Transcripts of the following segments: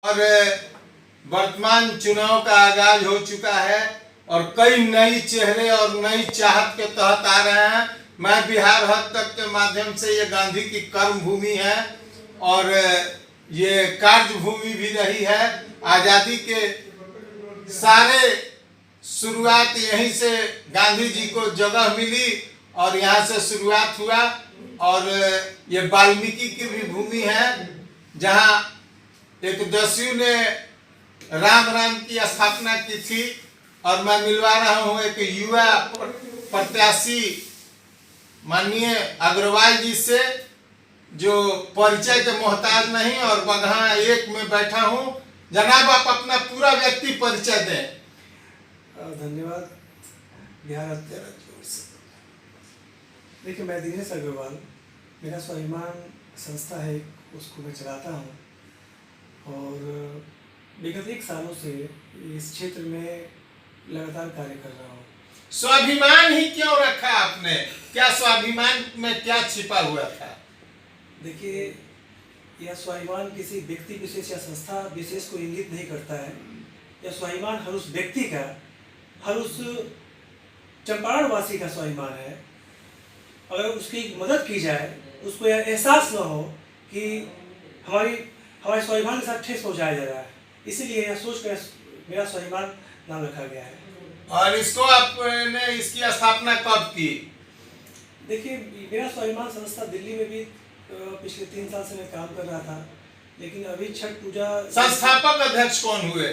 और वर्तमान चुनाव का आगाज हो चुका है और कई नई चेहरे और नई चाहत के तहत आ रहे हैं। मैं बिहार हद तक के माध्यम से ये गांधी की कर्म भूमि है और ये कार्य भूमि भी रही है। आज़ादी के सारे शुरुआत यहीं से गांधी जी को जगह मिली और यहाँ से शुरुआत हुआ। और ये वाल्मीकि की भी भूमि है जहाँ एक दस्यु ने राम की स्थापना की थी। और मैं मिलवा रहा हूँ एक युवा प्रत्याशी माननीय अग्रवाल जी से, जो परिचय के मोहताज नहीं और बगहा एक में बैठा हूँ। जनाब, आप अपना पूरा व्यक्ति परिचय दें। धन्यवाद। बिहार देखिए, मैं दिनेश अग्रवाल, मेरा स्वाभिमान संस्था है, उसको मैं चलाता हूँ और विगत 1 सालों से इस क्षेत्र में लगातार कार्य कर रहा हूँ। स्वाभिमान ही क्यों रखा आपने? क्या स्वाभिमान में क्या छिपा हुआ था? देखिए, यह स्वाभिमान किसी व्यक्ति विशेष या संस्था विशेष को इंगित नहीं करता है। यह स्वाभिमान हर उस व्यक्ति का, हर उस चंपारण वासी का स्वाभिमान है। अगर उसकी मदद की जाए, उसको यह एहसास न हो कि हमारे स्वाभिमान के साथ ठेस पहुँचाया जा रहा है, इसीलिए यह सोचकर मेरा स्वाभिमान नाम रखा गया है। और इसको आपने इसकी स्थापना कब की? देखिए, मेरा स्वाभिमान संस्था दिल्ली में भी पिछले 3 साल से मैं काम कर रहा था, लेकिन अभी छठ पूजा। संस्थापक अध्यक्ष कौन हुए?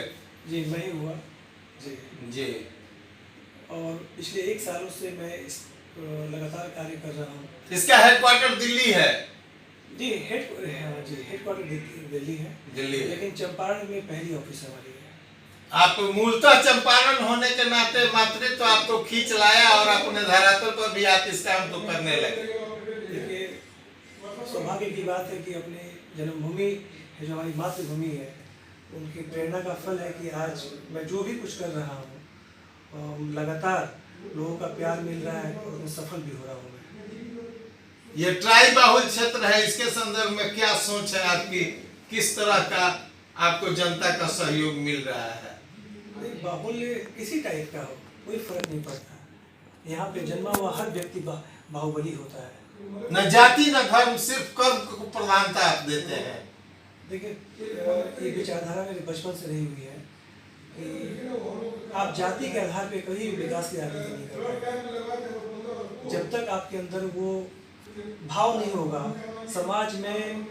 जी, मैं ही हुआ जी। और पिछले 1 सालों से मैं इस लगातार कार्य कर रहा हूँ। इसका हेडक्वार्टर दिल्ली है? जी, हेडक्वार्टर दिल्ली है, लेकिन चंपारण में पहली ऑफिस हमारी है। आप मूलतः चंपारण होने के नाते मातृत्व तो आपको खींच लाया और अपने धरातल पर भी आप इस काम को करने लगे। देखिए, सौभाग्य की बात है कि अपने जन्मभूमि है, जो हमारी मातृभूमि है, उनकी प्रेरणा का फल है कि आज मैं जो भी कुछ कर रहा हूँ, लगातार लोगों का प्यार मिल रहा है और मैं सफल भी हो रहा हूँ। ये ट्राई बाहुल क्षेत्र है, इसके संदर्भ में क्या सोच है आपकी? किस तरह का आपको जनता का सहयोग मिल रहा है? बाहुल्य किसी टाइप का हो, कोई फर्क नहीं पड़ता। यहाँ पे जन्मा हुआ हर व्यक्ति बाहुबली होता है। न जाति न धर्म, सिर्फ कर्म को प्रधानता आप देते हैं। देखिए, ये विचारधारा मेरे बचपन से रही हुई है कि आप जाति के आधार पे कभी विकास की राजनीति नहीं कर पाएंगे। जब तक आपके अंदर वो भाव नहीं होगा, समाज में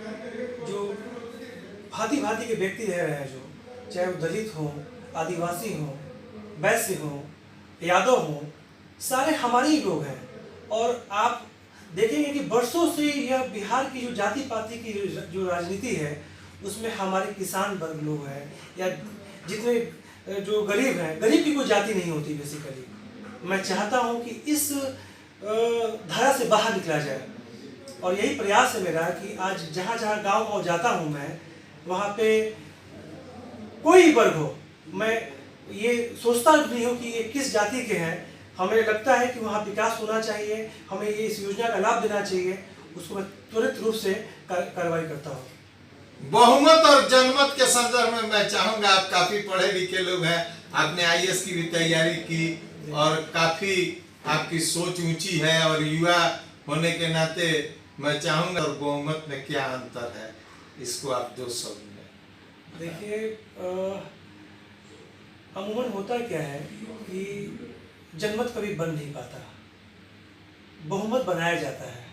जो भांति के व्यक्ति रह रहे हैं, जो चाहे वो दलित हो, आदिवासी हो, वैश्य हो, यादव हो, सारे हमारे ही लोग हैं। और आप देखेंगे कि वर्षों से यह बिहार की जो जाति पाति की जो राजनीति है, उसमें हमारे किसान वर्ग लोग हैं या जितने जो गरीब हैं, गरीब की कोई जाति नहीं होती बेसिकली। मैं चाहता हूं कि इस धारा से बाहर निकला जाए और यही प्रयास है मेरा कि आज जहाँ गांव जाता हूं मैं, वहाँ पे कोई वर्ग हो, मैं ये सोचता नहीं हूँ कि ये किस जाति के हैं। हमें लगता है कि वहाँ विकास होना चाहिए, हमें ये इस योजना का लाभ देना चाहिए, उसको मैं त्वरित रूप से कार्रवाई करता हूँ। बहुमत और जनमत के संदर्भ में मैं चाहूँगा, आप काफ़ी पढ़े लिखे लोग हैं, आपने IAS की भी तैयारी की और काफ़ी आपकी सोच ऊंची है और युवा होने के नाते मैं चाहूँगा, और बहुमत में क्या अंतर है, इसको आप 2 शब्द में। देखिए, अमूमन होता क्या है कि जनमत कभी बन नहीं पाता, बहुमत बनाया जाता है।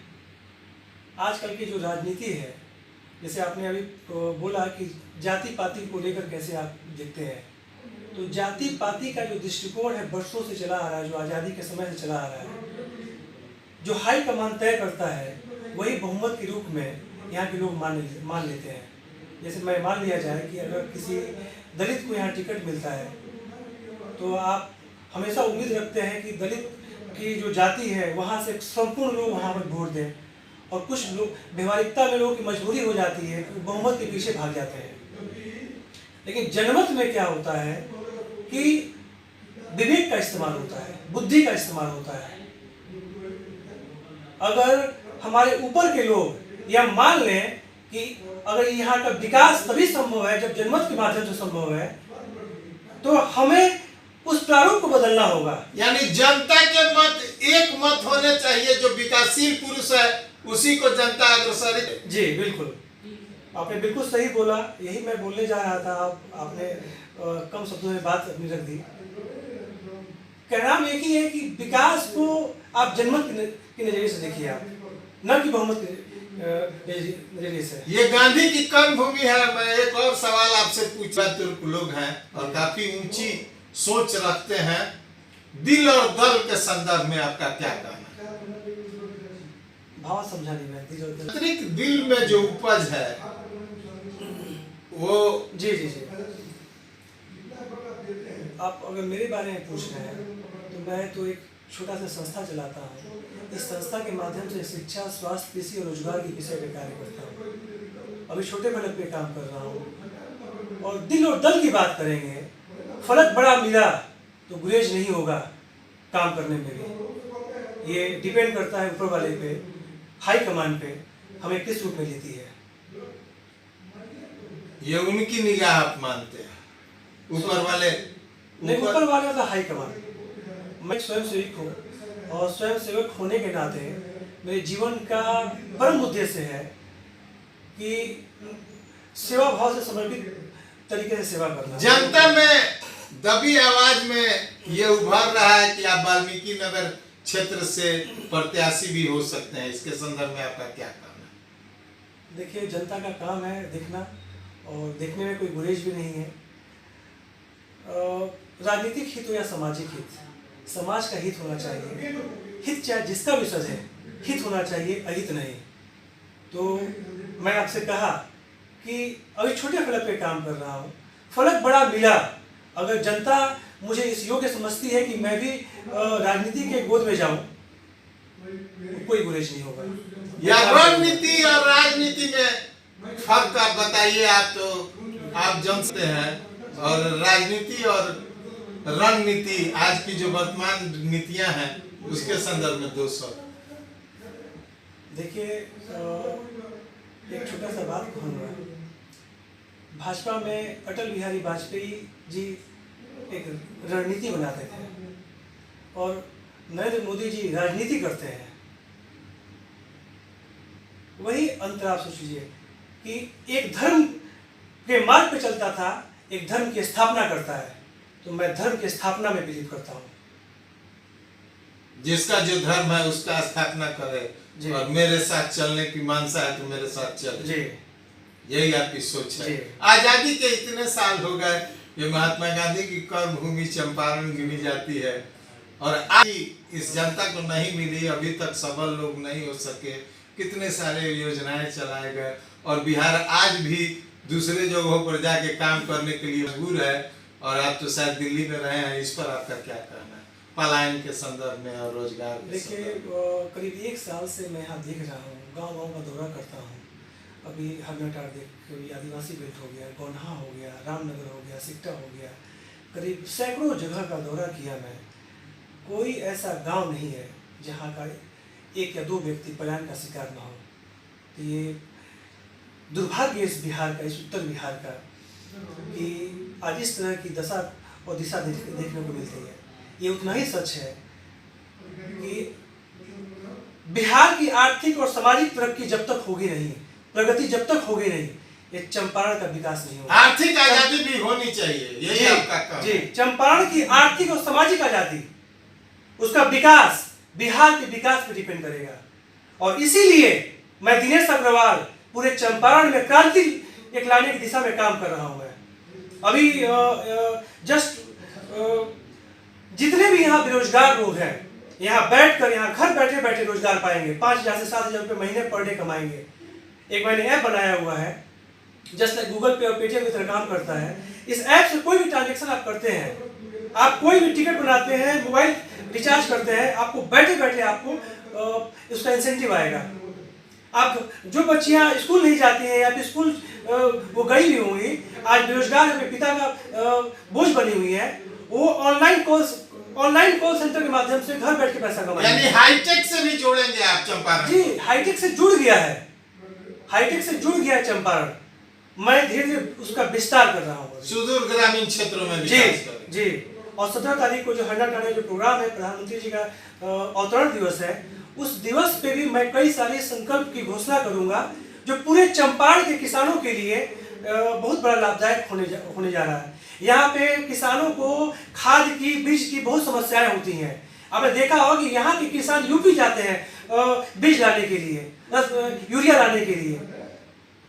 आजकल की जो राजनीति है, जैसे आपने अभी बोला कि जाति पाति को लेकर कैसे आप देखते हैं, तो जाति पाति का जो दृष्टिकोण है वर्षों से चला आ रहा है, जो आज़ादी के समय से चला आ रहा है, जो हाई कमान तय करता है, वही बहुमत के रूप में यहाँ के लोग मान लेते हैं। जैसे मैं मान लिया जाए कि अगर किसी दलित को यहाँ टिकट मिलता है, तो आप हमेशा उम्मीद रखते हैं कि दलित की जो जाति है वहाँ से संपूर्ण लोग वहाँ पर वोट दें, और कुछ लोग व्यवहारिकता में लोगों की मजबूरी हो जाती है कि बहुमत के पीछे भाग जाते हैं। लेकिन जनमत में क्या होता है कि विवेक का इस्तेमाल होता है, बुद्धि का इस्तेमाल होता है। अगर हमारे ऊपर के लोग यह मान लें कि अगर यहाँ का विकास तभी संभव है जब जनमत के माध्यम से संभव है, तो हमें उस प्रारूप को बदलना होगा। यानी जनता के मत एक मत होने चाहिए, जो विकासशील पुरुष है उसी को जनता अग्रसर। जी बिल्कुल, आपने बिल्कुल सही बोला, यही मैं बोलने जा रहा था। आपने कम शब्दों में बात अपनी रख दी। कहना एक ही है कि विकास को आप जनमत के नजरिए से देखिए, आप न कि बहुमत के नजरिए से। ये गांधी की कर्म भूमि है। मैं एक और सवाल आपसे पूछा, तुर्क लोग हैं और काफी ऊंची सोच रखते हैं, दिल और दल के संदर्भ में आपका क्या कहना है? भाव समझा नहीं मैं, दिल और दल। अतिरिक्त दिल में जो उपज है वो। जी जी जी, आप अगर मेरे बारे में पूछ रहे हैं तो मैं तो एक छोटा सा संस्था चलाता हूँ। इस संस्था के माध्यम से शिक्षा, स्वास्थ्य, कृषि और रोजगार के विषय पे कार्य करता हूँ। अभी छोटे फलक पे काम कर रहा हूँ। और दिल और दल की बात करेंगे, फलक बड़ा मिला तो गुरेज नहीं होगा काम करने में भी। ये डिपेंड करता है ऊपर वाले पे, हाई कमांड पे, हमें किस रूप में लेती है। ये उनकी निगाह आप मानते हैं, ऊपर वाले? नहीं, ऊपर वाले मतलब हाई कमांड। मैं स्वयं सेवक हूँ और स्वयं सेवक होने के नाते मेरे जीवन का परम उद्देश्य है कि सेवा भाव से समर्पित तरीके से सेवा करना। जनता में दबी आवाज में ये उभर रहा है कि आप वाल्मीकि नगर क्षेत्र से प्रत्याशी भी हो सकते हैं, इसके संदर्भ में आपका क्या कहना है? देखिए, जनता का काम है देखना, और देखने में कोई गुरेज भी नहीं है। राजनीतिक हित हो या सामाजिक हित, समाज का हित होना चाहिए। हित चाहे जिसका भी सजे, हित होना चाहिए, अहित नहीं। तो मैं आपसे कहा कि अभी छोटे फलक पे काम कर रहा हूँ, फलक बड़ा मिला, अगर जनता मुझे इस योग्य समझती है कि मैं भी राजनीति के गोद में जाऊं, तो कोई गुरेज नहीं होगा। या रणनीति और राजनीति में फर्क आप बताइए। आप तो आप जानते हैं, और राजनीति और रणनीति आज की जो वर्तमान नीतियां हैं उसके संदर्भ में 200। देखिए, एक छोटा सा बात कहूँगा। भाजपा में अटल बिहारी वाजपेयी जी एक रणनीति बनाते थे और नरेंद्र मोदी जी राजनीति करते हैं। वही अंतर आप सोच लीजिए कि एक धर्म के मार्ग पे चलता था, एक धर्म की स्थापना करता है, तो मैं धर्म की स्थापना में बिलीव करता हूँ। जिसका जो धर्म है उसका स्थापना करे और मेरे साथ चलने की मानसा है तो मेरे साथ चले, यही आपकी सोच है। आजादी के इतने साल हो गए, ये महात्मा गांधी की कर्म भूमि चंपारण गिनी जाती है, और आज इस जनता को नहीं मिली, अभी तक सबल लोग नहीं हो सके। कितने सारे योजनाएं चलाए गए और बिहार आज भी दूसरे जगहों पर जाके काम करने के लिए मजबूर है। और आप तो शायद दिल्ली में रहे हैं, इस पर आपका क्या कहना है पलायन के संदर्भ में और रोजगार? देखिए, करीब 1 साल से मैं यहाँ देख रहा हूँ, गांव-गांव का दौरा करता हूँ। अभी हरनटार देख, आदिवासी बेल्ट हो गया, गौन्हा हो गया, रामनगर हो गया, सिकटा हो गया, करीब सैकड़ों जगह का दौरा किया मैं। कोई ऐसा गांव नहीं है जहाँ का 1 या 2 व्यक्ति पलायन का शिकार न हो। तो ये दुर्भाग्य इस बिहार का, इस उत्तर बिहार का, कि आज इस तरह की दशा और दिशा देखने को मिलती है। ये उतना ही सच है कि बिहार की आर्थिक और सामाजिक तरक्की जब तक होगी नहीं, प्रगति जब तक होगी नहीं, ये चंपारण का विकास नहीं होगा। आर्थिक आजादी भी होनी चाहिए, यही आपका काम जी। चंपारण की आर्थिक और सामाजिक आजादी, उसका विकास बिहार के विकास पर डिपेंड करेगा। और इसीलिए मैं दिनेश अग्रवाल पूरे चंपारण में क्रांति एक लाने की दिशा में काम कर रहा हूँ। मैं अभी जस्ट जितने भी यहाँ बेरोजगार लोग हैं, यहाँ बैठकर, यहाँ घर बैठे बैठे रोजगार पाएंगे। 5,000 से 7,000 रुपये महीने पर डे कमाएंगे। एक मैंने ऐप बनाया हुआ है, जस्ट लाइक गूगल पे और पेटीएम की तरह काम करता है। इस ऐप से कोई भी ट्रांजेक्शन आप करते हैं, आप कोई भी टिकट बनाते हैं, मोबाइल रिचार्ज करते हैं, आपको बैठे बैठे आपको उसका इंसेंटिव आएगा। आप जो बच्चियां स्कूल नहीं जाती हैं या फिर स्कूल वो गई हुई होंगी, आज बेरोजगार अपने पिता का बोझ बनी हुई है, वो ऑनलाइन कॉल सेंटर के माध्यम से घर बैठ के पैसा कमाएंगे। यानी हाईटेक से भी जोड़ेंगे आप चंपारण? जी, हाईटेक से जुड़ गया है। हाईटेक से जुड़ गया है चंपारण, मैं धीरे धीरे उसका विस्तार कर रहा हूँ सुदूर ग्रामीण क्षेत्रों में जी विकास करें। जी। और 17 तारीख को जो 100 का जो प्रोग्राम है, प्रधानमंत्री जी का अवतरण दिवस है, उस दिवस पे भी मैं कई सारे संकल्प की घोषणा करूंगा जो पूरे चंपारण के किसानों के लिए बहुत बड़ा लाभदायक होने जा रहा है। यहाँ पे किसानों को खाद की, बीज की बहुत समस्याएं होती हैं। आपने देखा होगा कि यहाँ के किसान यूपी जाते हैं बीज लाने के लिए, यूरिया लाने के लिए।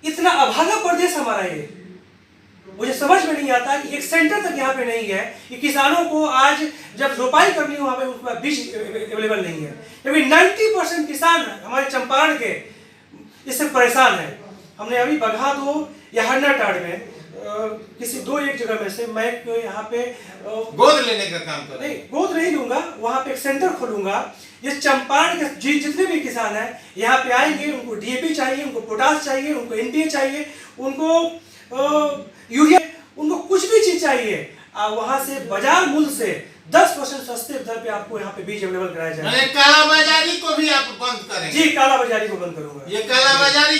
इतना अभागा प्रदेश हमारा ये, मुझे समझ में नहीं आता कि एक सेंटर तक यहाँ पे नहीं है कि किसानों को आज जब रोपाई करनी हो वहाँ पे उसका बीज अवेलेबल नहीं है। क्योंकि 90% किसान हमारे चंपारण के इससे परेशान है। हमने अभी बघा दो या हन्नाटाड़ में किसी दो एक जगह में से मैं यहाँ पे गोद लेने का काम कर नहीं, गोद नहीं लूंगा, वहाँ पे एक सेंटर खोलूंगा। ये चंपारण के जितने भी किसान हैं यहाँ पे आएंगे, उनको डीएपी चाहिए, उनको पोटास चाहिए, उनको एनपीए चाहिए, उनको यूरिया, उनको कुछ भी चीज चाहिए, वहां से बाजार मूल्य से 10% सस्ते दर पे आपको यहाँ पे बीज अवेलेबल कराया जाएगा। काला बाजारी को भी आप बंद करेंगे? जी, काला बाजारी को बंद करूंगा। ये काला बाजारी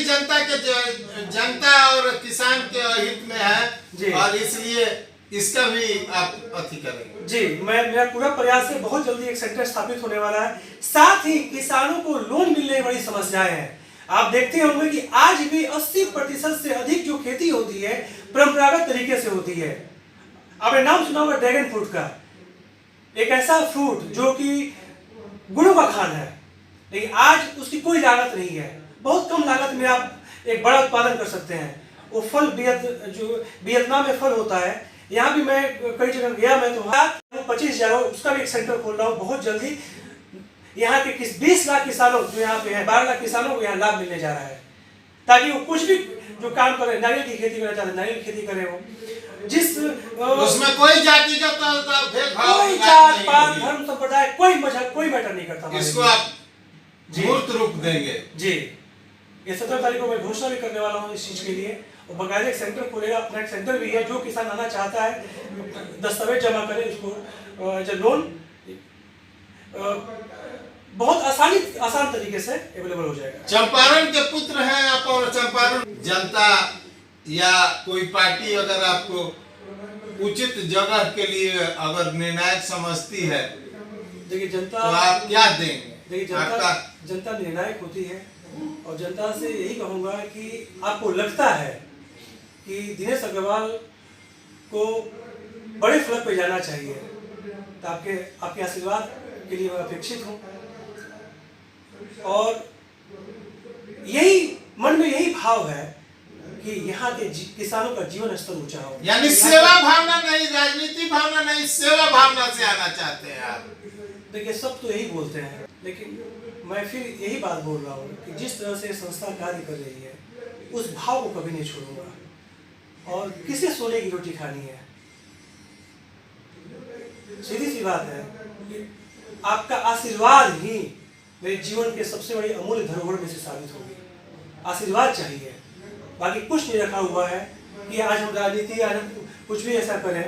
जनता और किसान के हित में है और इसलिए इसका भी आप अति करेंगे। जी, मेरा पूरा प्रयास है, बहुत जल्दी एक सेंटर स्थापित होने वाला है। साथ ही किसानों को लोन मिलने में बड़ी समस्याएं हैं। आप देखते होंगे कि आज भी 80% से अधिक जो खेती होती है परंपरागत तरीके से होती है। आपने नाम सुना होगा ड्रैगन फ्रूट का, एक ऐसा फ्रूट जो कि गुणों का खान है, लेकिन आज उसकी कोई लागत नहीं है। बहुत कम लागत में आप एक बड़ा उत्पादन कर सकते हैं। वो फल जो वियतनाम में फल होता है, यहाँ भी मैं कई जगह गया, मैं तो 25,000 उसका भी एक सेंटर खोल रहा हूँ बहुत जल्दी। यहाँ के 20 लाख किसानों जो यहाँ पे हैं, 12 लाख किसानों को यहाँ लाभ मिलने जा रहा है, ताकि वो कुछ भी जो काम करे, नारियल की खेती करना चाहते हैं नारियल की खेती करें। वो जिस उसमें कोई जातिगत भेदभाव, कोई जात पात धर्म संप्रदाय, कोई मजहब, कोई मैटर नहीं करता। इसको आप मूर्त रूप देंगे। जी, ये 17 तारीख को मैं घोषणा भी करने वाला हूँ इस चीज के लिए। और बकायदा एक सेंटर खोलेगा, अपना एक सेंटर भी है। जो किसान आना चाहता है दस्तावेज जमा करे, उसको लोन बहुत आसान तरीके से अवेलेबल हो जाएगा। चंपारण के पुत्र हैं आप और चंपारण जनता या कोई पार्टी अगर आपको उचित जगह के लिए अगर निर्णायक समझती है, देखिए जनता, तो आप क्या देंगे? देखिए जनता निर्णायक होती है और जनता से यही कहूँगा कि आपको लगता है कि दिनेश अग्रवाल को बड़े फलक पे जाना चाहिए, तो आपके आशीर्वाद के लिए मैं अपेक्षित हूँ। और यही मन में यही भाव है कि यहाँ के किसानों का जीवन स्तर ऊंचा हो। यानी सेवा भावना नहीं, राजनीति भावना नहीं, सेवा भावना से आना चाहते हैं आप। देखिए सब तो यही बोलते हैं, लेकिन मैं फिर यही बात बोल रहा हूँ कि जिस तरह से संस्था कार्य कर रही है उस भाव को कभी नहीं छोड़ूंगा। और किसे सोने की रोटी खानी है, सीधी सी बात है कि आपका आशीर्वाद ही मेरे जीवन के सबसे बड़ी अमूल्य धरोहर में से साबित होगी। आशीर्वाद चाहिए, बाकी कुछ नहीं रखा हुआ है कि आज हम राजनीति, आज हम कुछ भी ऐसा करें,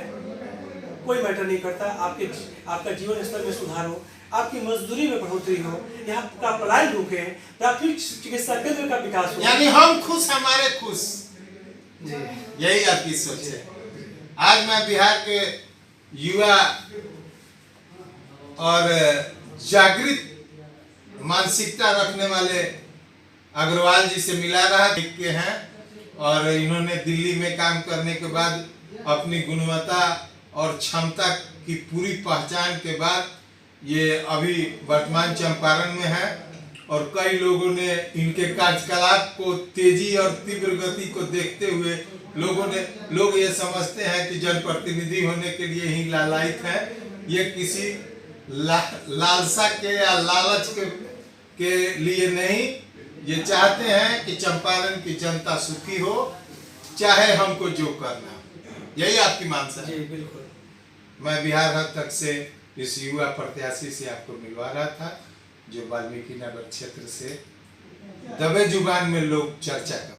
कोई मैटर नहीं करता। आपका जीवन स्तर में सुधार हो, आपकी मजदूरी में बढ़ोतरी हो, यहाँ का पलायन रुके, प्राथमिक चिकित्सा केंद्र का विकास हो। यानी हम खुश, हमारे खुश, जी यही आपकी सोच है। आज मैं बिहार के युवा और जागृत मानसिकता रखने वाले अग्रवाल जी से मिला रहा के हैं और इन्होंने दिल्ली में काम करने के बाद अपनी गुणवत्ता और क्षमता की पूरी पहचान के बाद ये अभी वर्तमान चंपारण में है। और कई लोगों ने इनके कार्यकलाप को तेजी और तीव्र गति को देखते हुए लोग ये समझते हैं कि जनप्रतिनिधि होने के लिए ही लालायित है। ये किसी लालसा के या लालच के लिए नहीं, ये चाहते हैं कि चंपारण की जनता सुखी हो, चाहे हमको जो करना। यही आपकी मानसा है? जी बिल्कुल। मैं बिहार हद तक से इस युवा प्रत्याशी से आपको मिलवा रहा था जो वाल्मीकि नगर क्षेत्र से दबे जुबान में लोग चर्चा कर